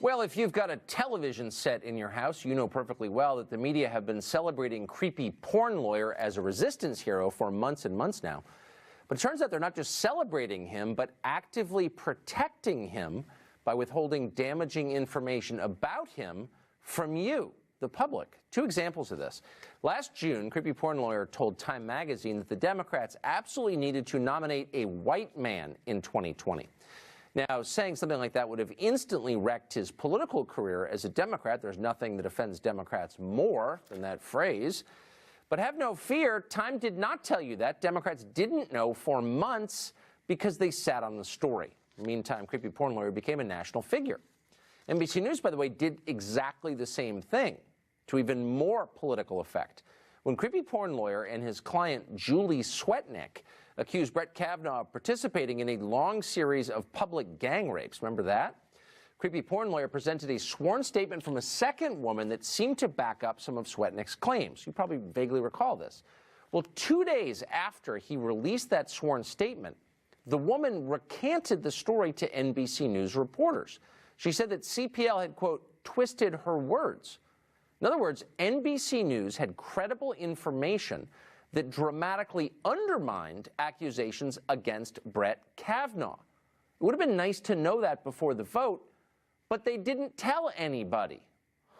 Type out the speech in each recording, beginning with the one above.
Well, if you've got a television set in your house, you know perfectly well that the media have been celebrating creepy porn lawyer as a resistance hero for months and months now. But it turns out they're not just celebrating him, but actively protecting him by withholding damaging information about him from you, the public. Two examples of this. Last June, creepy porn lawyer told Time magazine that the Democrats absolutely needed to nominate a white man in 2020. Now, saying something like that would have instantly wrecked his political career as a Democrat. There's nothing that offends Democrats more than that phrase. But have no fear, Time did not tell you that. Democrats didn't know for months because they sat on the story. Meantime, creepy porn lawyer became a national figure. NBC News, by the way, did exactly the same thing, to even more political effect. When creepy porn lawyer and his client Julie Swetnick accused Brett Kavanaugh of participating in a long series of public gang rapes. Remember that? Creepy porn lawyer presented a sworn statement from a second woman that seemed to back up some of Swetnick's claims. You probably vaguely recall this. Well, 2 days after he released that sworn statement, the woman recanted the story to NBC News reporters. She said that CPL had, quote, twisted her words. In other words, NBC News had credible information that dramatically undermined accusations against Brett Kavanaugh. It would have been nice to know that before the vote, but they didn't tell anybody.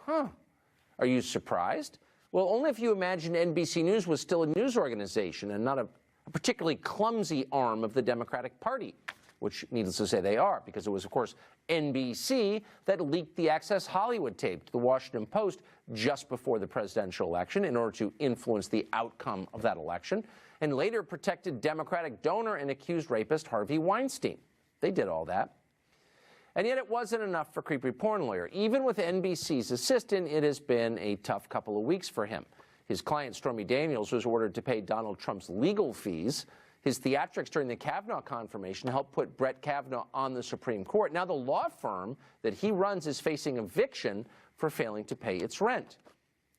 Are you surprised? Well, only if you imagine NBC News was still a news organization and not a particularly clumsy arm of the Democratic Party, which, needless to say, they are, because it was, of course, NBC that leaked the Access Hollywood tape to the Washington Post just before the presidential election in order to influence the outcome of that election, and later protected Democratic donor and accused rapist Harvey Weinstein. They did all that. And yet it wasn't enough for creepy porn lawyer. Even with NBC's assistant, it has been a tough couple of weeks for him. His client, Stormy Daniels, was ordered to pay Donald Trump's legal fees. His theatrics during the Kavanaugh confirmation helped put Brett Kavanaugh on the Supreme Court. Now the law firm that he runs is facing eviction for failing to pay its rent.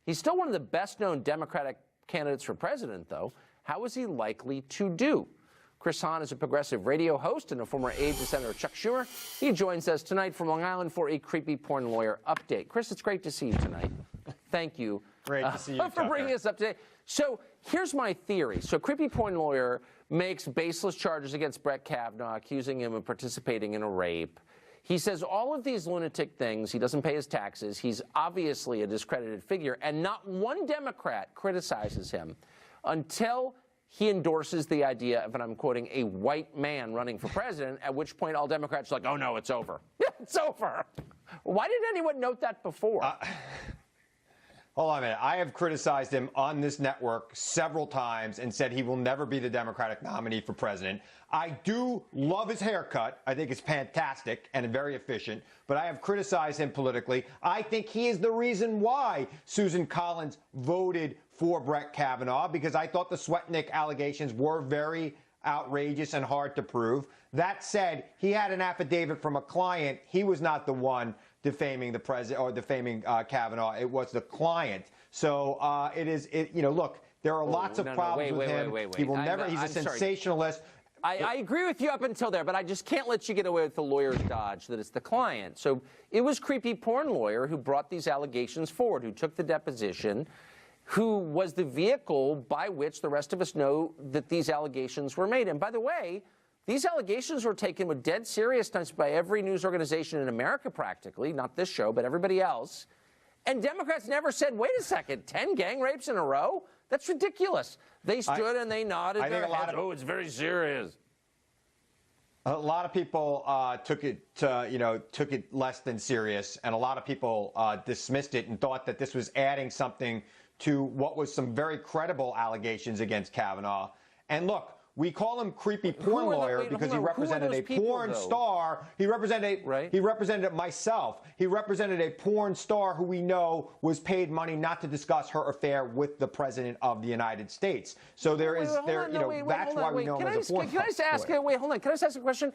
He's still one of the best-known Democratic candidates for president, though. How is he likely to do? Chris Hahn is a progressive radio host and a former aide to Senator Chuck Schumer. He joins us tonight from Long Island for a creepy porn lawyer update. Chris, it's great to see you tonight. Thank you. Great to see you, for bringing us up today. So here's my theory. So creepy porn lawyer makes baseless charges against Brett Kavanaugh, accusing him of participating in a rape. He says all of these lunatic things. He doesn't pay his taxes. He's obviously a discredited figure. And not one Democrat criticizes him until he endorses the idea of, and I'm quoting, a white man running for president, at which point all Democrats are like, oh, no, it's over. It's over. Why didn't anyone note that before? Hold on a minute. I have criticized him on this network several times and said he will never be the Democratic nominee for president. I do love his haircut. I think it's fantastic and very efficient, but I have criticized him politically. I think he is the reason why Susan Collins voted for Brett Kavanaugh, because I thought the Swetnick allegations were very outrageous and hard to prove. That said, he had an affidavit from a client. He was not the one defaming the president or defaming Kavanaugh. It was the client. So look, there are lots of problems with him. He will never. He's a sensationalist. I agree with you up until there, but I just can't let you get away with the lawyer's dodge that it's the client. So it was creepy porn lawyer who brought these allegations forward, who took the deposition, who was the vehicle by which the rest of us know that these allegations were made. And by the way, these allegations were taken with dead seriousness by every news organization in America practically, not this show, but everybody else. And Democrats never said, wait a second, 10 gang rapes in a row? That's ridiculous. They stood and they nodded their heads. Oh, it's very serious. A lot of people took it less than serious, and a lot of people dismissed it and thought that this was adding something to what was some very credible allegations against Kavanaugh. And look, we call him creepy porn lawyer because he represented a porn star. He represented myself. He represented a porn star who we know was paid money not to discuss her affair with the president of the United States. So that's why we know him as a porn star. Can I just ask a question?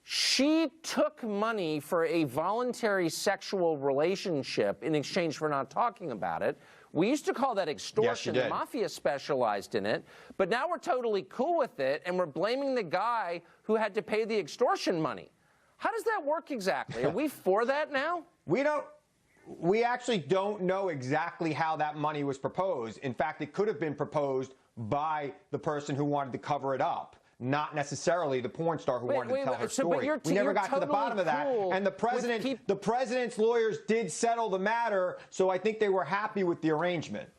She took money for a voluntary sexual relationship in exchange for not talking about it. We used to call that extortion. Yes, the mafia specialized in it. But now we're totally cool with it, and we're blaming the guy who had to pay the extortion money. How does that work exactly? Are we for that now? We actually don't know exactly how that money was proposed. In fact, it could have been proposed by the person who wanted to cover it up, not necessarily the porn star who wanted to tell her story. We never got to the bottom of that. And the president's lawyers did settle the matter, so I think they were happy with the arrangement.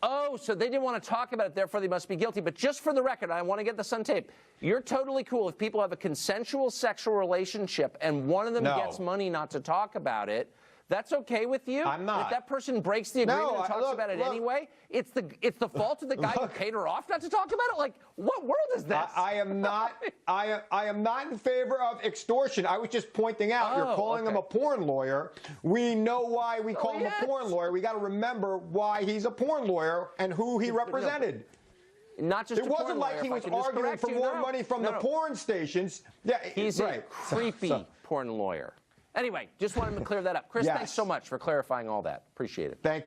Oh, so they didn't want to talk about it, therefore they must be guilty. But just for the record, I want to get this on tape. You're totally cool if people have a consensual sexual relationship and one of them gets money not to talk about it. That's okay with you? I'm not. If that person breaks the agreement and talks about it anyway, it's the fault of the guy who paid her off not to talk about it? Like, what world is this? I am not in favor of extortion. I was just pointing out, you're calling him a porn lawyer. We know why we call him a porn lawyer. We got to remember why he's a porn lawyer and who he represented. Not just it wasn't like he was arguing for more money from the porn stations. Yeah, he's a creepy porn lawyer. Anyway, just wanted to clear that up. Chris, thanks so much for clarifying all that. Appreciate it. Thank you.